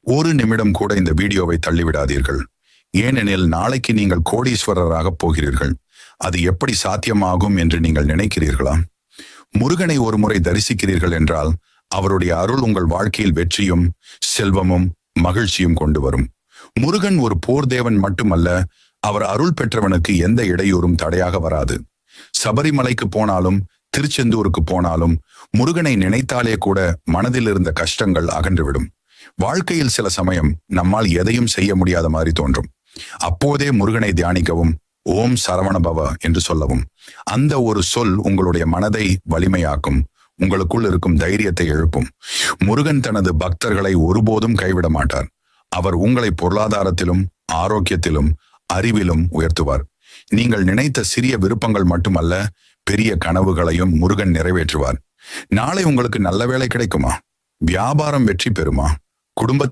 ஒரு நிமிடம் கூட இந்த வீடியோவை தள்ளிவிடாதீர்கள். ஏனெனில் நாளைக்கு நீங்கள் கோடீஸ்வரராக போகிறீர்கள். அது எப்படி சாத்தியமாகும் என்று நீங்கள் நினைக்கிறீர்களா? முருகனை ஒருமுறை தரிசிக்கிறீர்கள் என்றால் அவருடைய அருள் உங்கள் வாழ்க்கையில் வெற்றியும் செல்வமும் மகிழ்ச்சியும் கொண்டு வரும். முருகன் ஒரு போர் தேவன் மட்டுமல்ல, அவர் அருள் பெற்றவனுக்கு எந்த இடையூறும் தடையாக வராது. சபரிமலைக்கு போனாலும் திருச்செந்தூருக்கு போனாலும் முருகனை நினைத்தாலே கூட மனதில் இருந்த கஷ்டங்கள் அகன்றுவிடும். வாழ்க்கையில் சில சமயம் நம்மால் எதையும் செய்ய முடியாத மாதிரி தோன்றும். அப்போதே முருகனை தியானிக்கவும், ஓம் சரவணபவ என்று சொல்லவும். அந்த ஒரு சொல் உங்களுடைய மனதை வலிமையாக்கும், உங்களுக்குள் இருக்கும் தைரியத்தை எழுப்பும். முருகன் தனது பக்தர்களை ஒருபோதும் கைவிட மாட்டார். அவர் உங்களை பொருளாதாரத்திலும் ஆரோக்கியத்திலும் அறிவிலும் உயர்த்துவார். நீங்கள் நினைத்த சிறிய விருப்பங்கள் மட்டுமல்ல, பெரிய கனவுகளையும் முருகன் நிறைவேற்றுவார். நாளை உங்களுக்கு நல்ல வேலை கிடைக்குமா? வியாபாரம் வெற்றி பெறுமா? குடும்ப